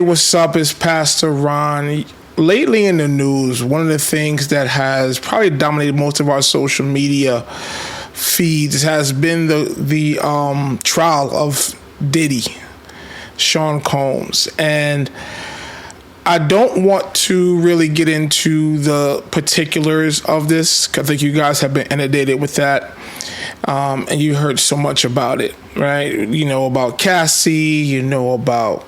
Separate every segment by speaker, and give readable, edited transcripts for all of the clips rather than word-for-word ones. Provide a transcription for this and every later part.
Speaker 1: What's up? It's Pastor Ron. Lately in the news, one of the things that has probably dominated most of our social media feeds has been the trial of Diddy, Sean Combs. And I don't want to really get into the particulars of this, because I think you guys have been inundated with that. And you heard so much about it, right? You know about Cassie, you know about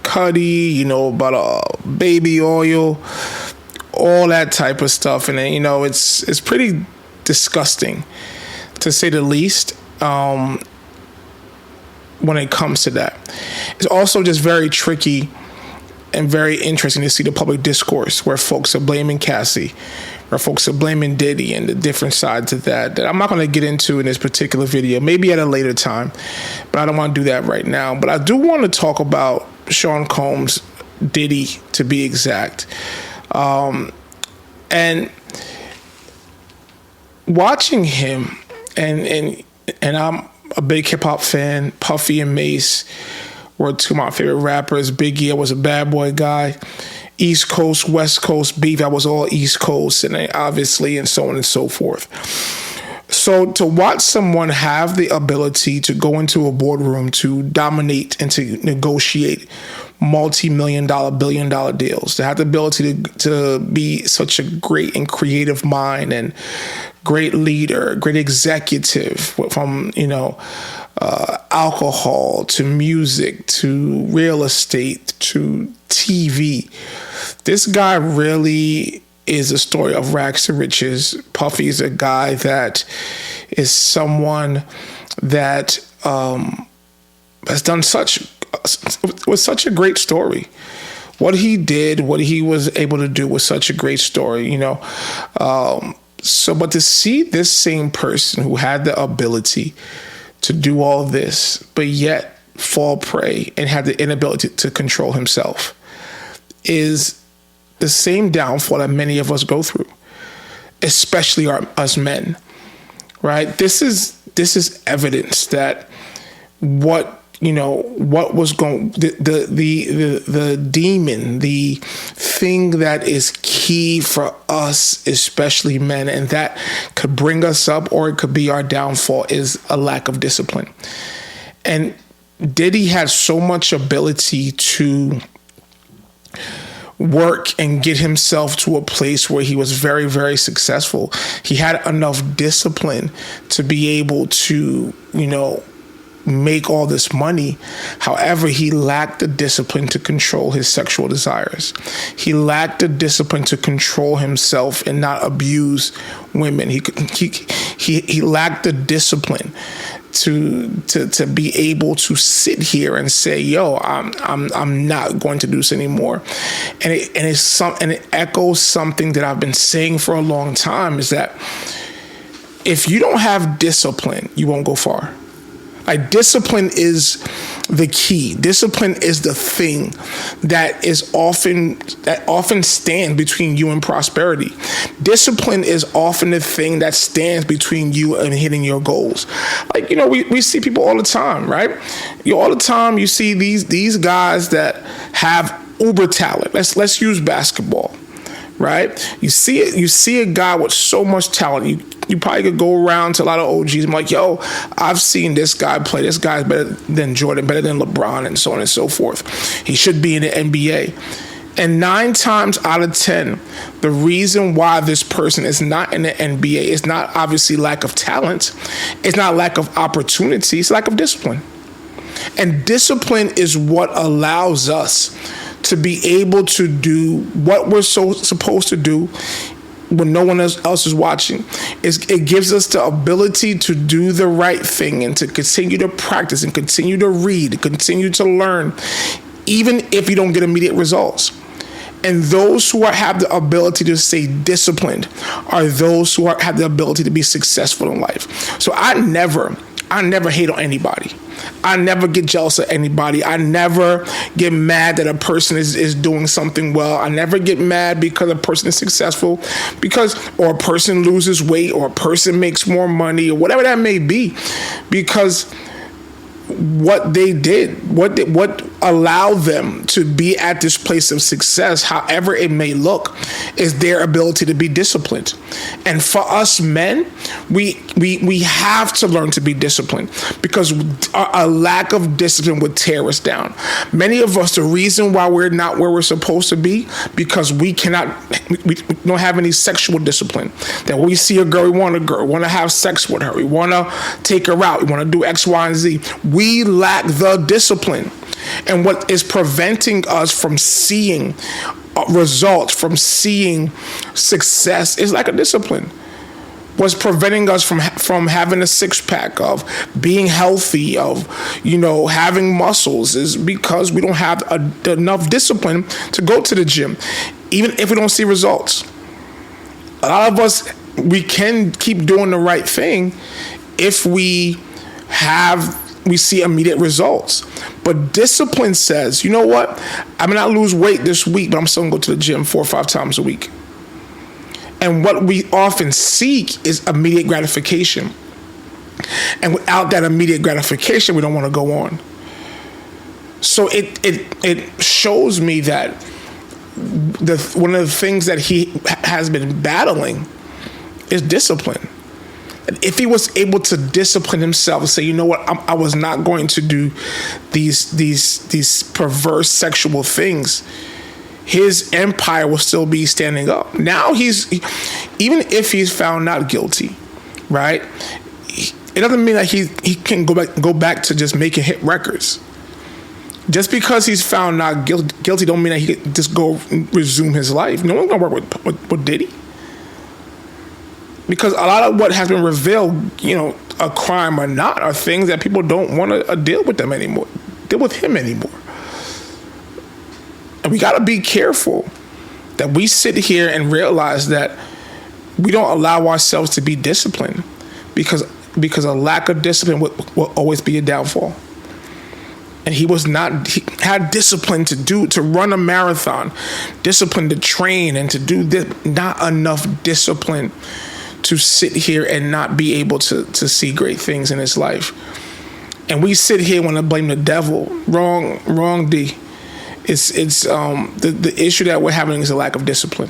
Speaker 1: Cuddy, you know about baby oil, all that type of stuff. And then, it's pretty disgusting, to say the least, when it comes to that. It's also just very tricky and very interesting to see the public discourse where folks are blaming Cassie, where folks are blaming Diddy, and the different sides of that I'm not going to get into in this particular video, maybe at a later time, but I don't want to do that right now. But I do want to talk about Sean Combs, Diddy to be exact. And watching him, and I'm a big hip hop fan. Puffy and Mace were two of my favorite rappers. Biggie, I was a bad boy guy. East Coast, West Coast beef, I was all East Coast, and obviously, and so on and so forth. So to watch someone have the ability to go into a boardroom, to dominate and to negotiate multi-million dollar, billion-dollar deals, to have the ability to be such a great and creative mind and great leader, great executive, from, alcohol to music to real estate to TV. This guy really is a story of rags to riches. Puffy is a guy that is someone that has done such a great story. What he did, what he was able to do was such a great story, but to see this same person who had the ability to do all this, but yet fall prey and had the inability to control himself, is the same downfall that many of us go through, especially us men, right? This is evidence that what was going, the demon, the thing that is key for us, especially men, and that could bring us up or it could be our downfall, is a lack of discipline. And Diddy had so much ability to work and get himself to a place where he was very, very successful. He had enough discipline to be able to, make all this money. However, he lacked the discipline to control his sexual desires. He lacked the discipline to control himself and not abuse women. He lacked the discipline to be able to sit here and say, "Yo, I'm not going to do this anymore." And it echoes something that I've been saying for a long time, is that if you don't have discipline, you won't go far. Like, discipline is the key. Discipline is the thing that often stands between you and prosperity. Discipline is often the thing that stands between you and hitting your goals. Like, we see people all the time, right? All the time you see these guys that have uber talent. Let's use basketball, right? You see a guy with so much talent. You probably could go around to a lot of OGs and be like, "Yo, I've seen this guy play. This guy's better than Jordan, better than LeBron," and so on and so forth. He should be in the NBA. And 9 times out of 10, the reason why this person is not in the NBA is not obviously lack of talent. It's not lack of opportunity. It's lack of discipline. And discipline is what allows us to be able to do what we're supposed to do when no one else is watching. It gives us the ability to do the right thing and to continue to practice and continue to read, and continue to learn, even if you don't get immediate results. And those who have the ability to stay disciplined are those who have the ability to be successful in life. So I never hate on anybody. I never get jealous of anybody. I never get mad that a person is doing something well. I never get mad because a person is successful, or a person loses weight, or a person makes more money, or whatever that may be. Because what they did, what allowed them to be at this place of success, however it may look, is their ability to be disciplined. And for us men, we have to learn to be disciplined, because a lack of discipline would tear us down. Many of us, the reason why we're not where we're supposed to be, because we don't have any sexual discipline. That when we see a girl, we want to have sex with her, we want to take her out, we want to do X, Y, and Z. We lack the discipline. And what is preventing us from seeing results, from seeing success, is lack of discipline. What's preventing us from having a six-pack, of being healthy, of having muscles, is because we don't have enough discipline to go to the gym, even if we don't see results. A lot of us, we can keep doing the right thing if we see immediate results. But discipline says, you know what? I may not lose weight this week, but I'm still gonna go to the gym 4 or 5 times a week. And what we often seek is immediate gratification. And without that immediate gratification, we don't want to go on. So it shows me that one of the things that he has been battling is discipline. If he was able to discipline himself and say, you know what, I was not going to do these perverse sexual things, his empire will still be standing up. Now even if he's found not guilty, right? It doesn't mean that he can go back to just making hit records. Just because he's found not guilty don't mean that he can just go resume his life. No one's gonna work with Diddy. Because a lot of what has been revealed, a crime or not, are things that people don't want to deal with him anymore. And we got to be careful that we sit here and realize that we don't allow ourselves to be disciplined, because a lack of discipline will always be a downfall. And he had discipline to run a marathon, discipline to train and to do this, not enough discipline to sit here and not be able to see great things in his life. And we sit here want to blame the devil. Wrong, D. It's the issue that we're having is a lack of discipline.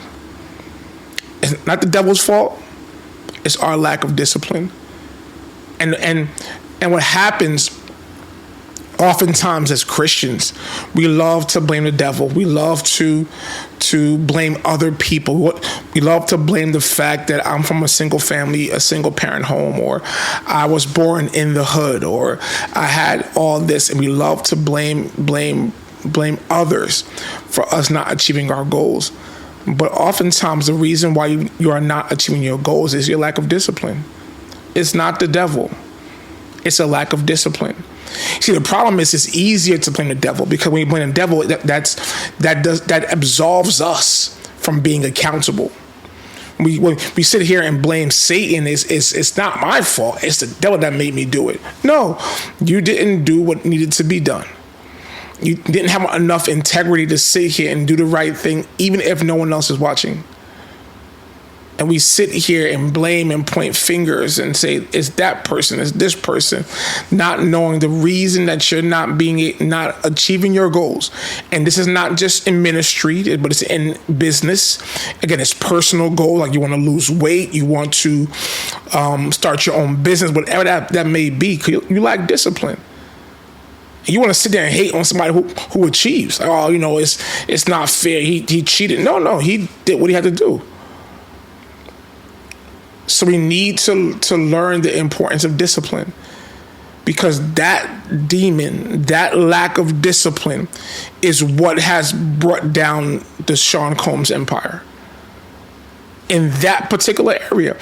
Speaker 1: It's not the devil's fault. It's our lack of discipline. And what happens oftentimes as Christians, we love to blame the devil. We love to blame other people. We love to blame the fact that I'm from a single parent home, or I was born in the hood, or I had all this, and we love to blame others for us not achieving our goals. But oftentimes the reason why you are not achieving your goals is your lack of discipline. It's not the devil. It's a lack of discipline. See, the problem is it's easier to blame the devil, because when you blame the devil, that absolves us from being accountable. When we sit here and blame Satan, it's not my fault. It's the devil that made me do it. No, you didn't do what needed to be done. You didn't have enough integrity to sit here and do the right thing, even if no one else is watching. And we sit here and blame and point fingers and say, it's that person, it's this person, not knowing the reason that you're not achieving your goals. And this is not just in ministry, but it's in business. Again, it's personal goal, like you want to lose weight, you want to start your own business, whatever that may be. You lack discipline. You want to sit there and hate on somebody who achieves. It's not fair. He cheated. No, he did what he had to do. So we need to learn the importance of discipline, because that demon, that lack of discipline, is what has brought down the Sean Combs empire. In that particular area,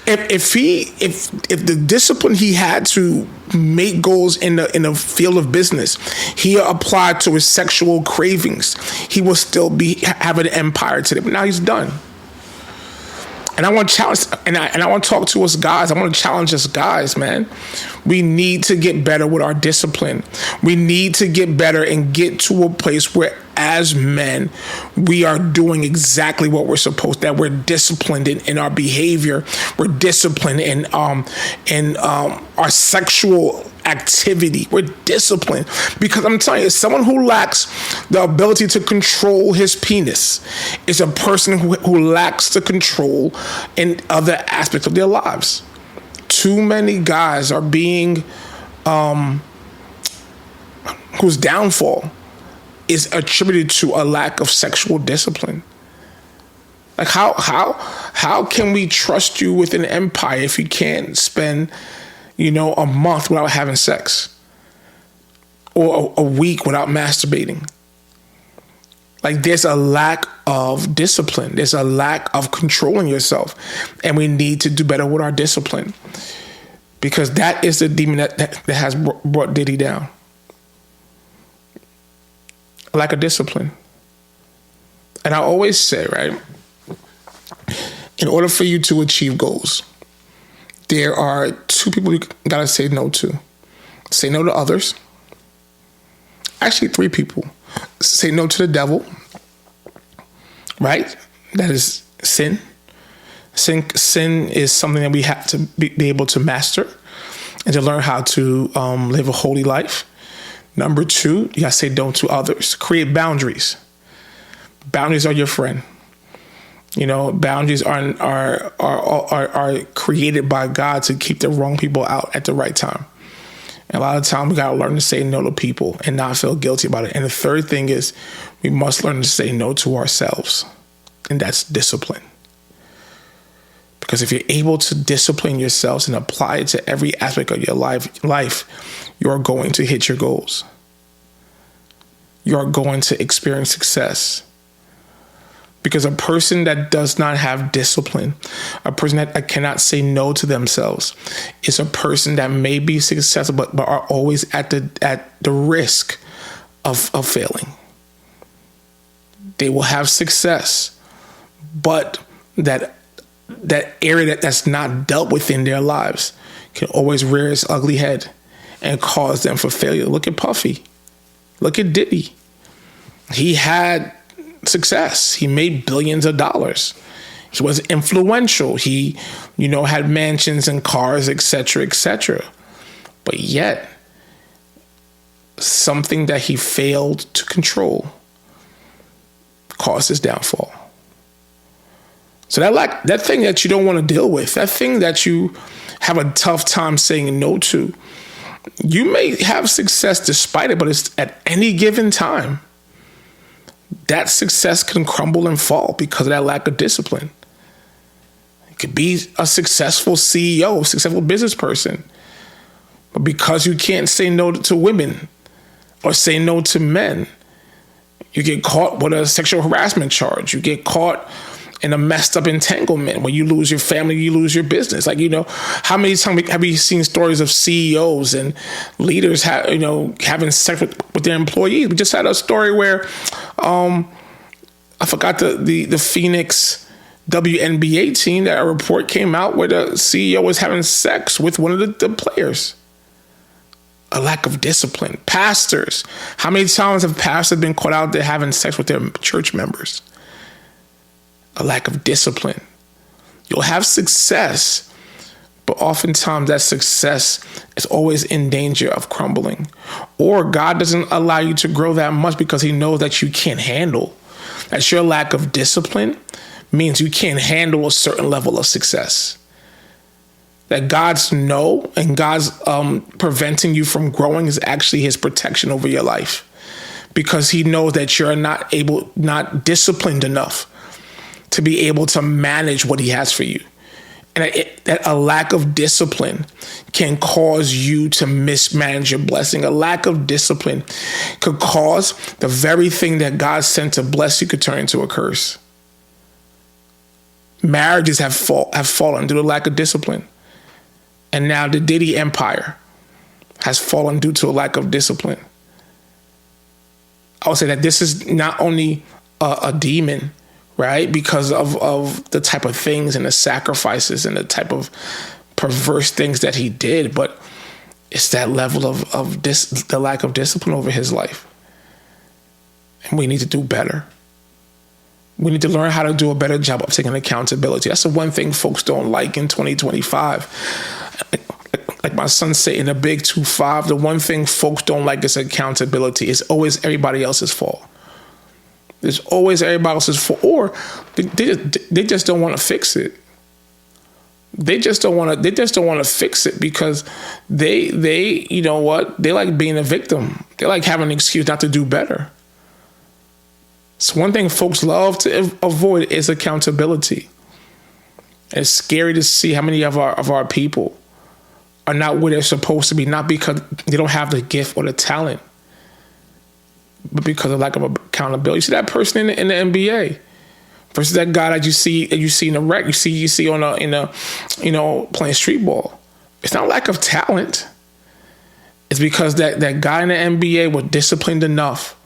Speaker 1: if the discipline he had to make goals in the field of business, he applied to his sexual cravings, he will still have an empire today. But now he's done. And I want to challenge, and I want to talk to us guys. I want to challenge us guys, man. We need to get better with our discipline. We need to get better and get to a place where, as men, we are doing exactly what we're supposed to. That we're disciplined in our behavior. We're disciplined in our sexual activity. We're disciplined. Because I'm telling you, someone who lacks the ability to control his penis is a person who lacks the control in other aspects of their lives. Too many guys are being, whose downfall is attributed to a lack of sexual discipline. Like how can we trust you with an empire if you can't spend, a month without having sex, or a week without masturbating? Like, there's a lack of discipline. There's a lack of controlling yourself, and we need to do better with our discipline, because that is the demon that has brought Diddy down. A lack of discipline. And I always say, right, in order for you to achieve goals, there are two people you gotta say no to. Say no to others. Actually, three people. Say no to the devil, right? That is sin. Sin is something that we have to be able to master and to learn how to live a holy life. Number two, you gotta say no to others. Create boundaries. Boundaries are your friend. Boundaries are created by God to keep the wrong people out at the right time. And a lot of time we gotta learn to say no to people and not feel guilty about it. And the third thing is we must learn to say no to ourselves. And that's discipline. Because if you're able to discipline yourselves and apply it to every aspect of your life, you are going to hit your goals. You are going to experience success. Because a person that does not have discipline, a person that cannot say no to themselves, is a person that may be successful but are always at the risk of failing. They will have success, but that area that's not dealt with in their lives can always rear its ugly head and cause them for failure. Look at Puffy. Look at Diddy. He had success. He made billions of dollars. He was influential. He, had mansions and cars, etc., etc. But yet, something that he failed to control caused his downfall. So that thing that you don't want to deal with, that thing that you have a tough time saying no to, you may have success despite it, but it's at any given time, that success can crumble and fall because of that lack of discipline. It could be a successful CEO, successful business person, but because you can't say no to women or say no to men, you get caught with a sexual harassment charge. You get caught in a messed up entanglement where you lose your family, you lose your business. How many times have you seen stories of CEOs and leaders having sex with their employees? We just had a story where I forgot the Phoenix WNBA team, that a report came out where the CEO was having sex with one of the players. A lack of discipline. Pastors. How many times have pastors been caught out there having sex with their church members? A lack of discipline. You'll have success, but oftentimes that success is always in danger of crumbling. Or God doesn't allow you to grow that much because he knows that you can't handle. That your lack of discipline means you can't handle a certain level of success. That God's no and God's preventing you from growing is actually his protection over your life. Because he knows that you're not disciplined enough to be able to manage what he has for you. And that a lack of discipline can cause you to mismanage your blessing. A lack of discipline could cause the very thing that God sent to bless you could turn into a curse. Marriages have fallen due to lack of discipline. And now the Diddy empire has fallen due to a lack of discipline. I would say that this is not only a demon, right? Because of the type of things and the sacrifices and the type of perverse things that he did, but it's that level of the lack of discipline over his life. And we need to do better. We need to learn how to do a better job of taking accountability. That's the one thing folks don't like in 2025. like my son say in the big 2-5, the one thing folks don't like is accountability. It's always everybody else's fault. It's always everybody else's fault, or they just don't want to fix it. They just don't want to fix it because they you know what? They like being a victim. They like having an excuse not to do better. So one thing folks love to avoid is accountability. It's scary to see how many of our people are not where they're supposed to be, not because they don't have the gift or the talent, but because of lack of accountability. You see that person in the NBA versus that guy that you see in the rec, you see on playing street ball. It's not lack of talent. It's because that guy in the NBA was disciplined enough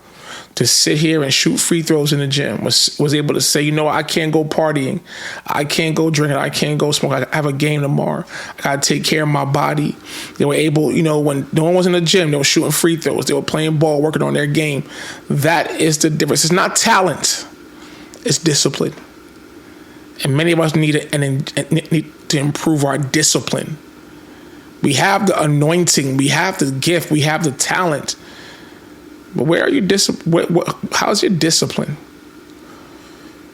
Speaker 1: to sit here and shoot free throws in the gym, was able to say, you know, I can't go partying, I can't go drinking, I can't go smoke, I have a game tomorrow, I gotta take care of my body. They were able, you know, when no one was in the gym, they were shooting free throws, they were playing ball, working on their game. That is the difference. It's not talent, it's discipline. And many of us need to improve our discipline. We have the anointing, we have the gift, we have the talent. But where are you how's your discipline?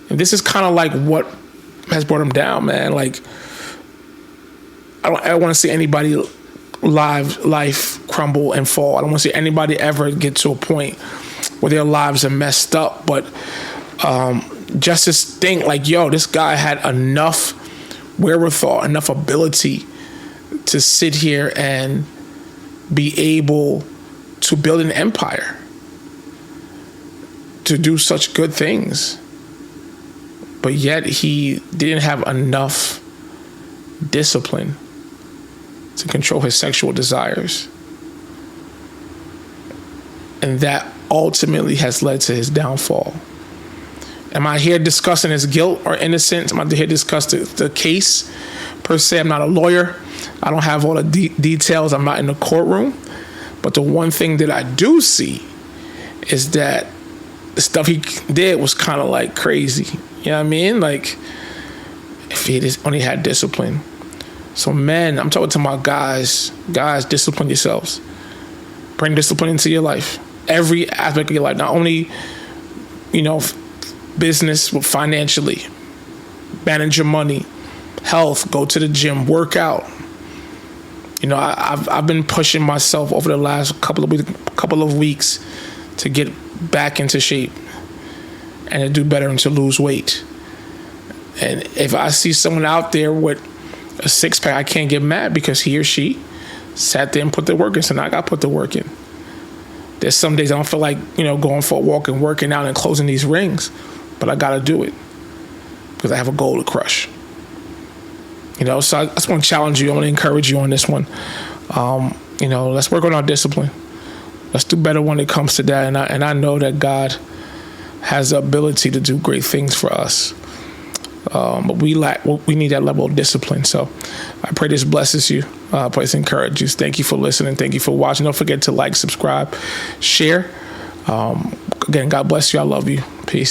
Speaker 1: And this is kind of like what has brought him down, man. Like, I don't want to see anybody life crumble and fall. I don't want to see anybody ever get to a point where their lives are messed up. But just to think like, yo, this guy had enough wherewithal, enough ability to sit here and be able to build an empire, to do such good things, but yet he didn't have enough discipline to control his sexual desires. And that ultimately has led to his downfall. Am I here discussing his guilt or innocence? Am I here discussing the case per se? I'm not a lawyer. I don't have all the details. I'm not in the courtroom. But the one thing that I do see is that the stuff he did was kind of like crazy. You know what I mean? Like, if he just only had discipline. So men, I'm talking to my guys, discipline yourselves. Bring discipline into your life. Every aspect of your life. Not only, you know, business, but financially. Manage your money. Health, go to the gym, work out. You know, I've been pushing myself over the last couple of weeks to get back into shape and to do better and to lose weight. And if I see someone out there with a six-pack, I can't get mad because he or she sat there and put the work in. So now I got to put the work in. There's some days I don't feel like, you know, going for a walk and working out and closing these rings, but I got to do it because I have a goal to crush. You know, so I just want to challenge you. I want to encourage you on this one. You know, let's work on our discipline. Let's do better when it comes to that. And I know that God has the ability to do great things for us. But we need that level of discipline. So I pray this blesses you. I pray this encourages you. Thank you for listening. Thank you for watching. Don't forget to like, subscribe, share. Again, God bless you. I love you. Peace.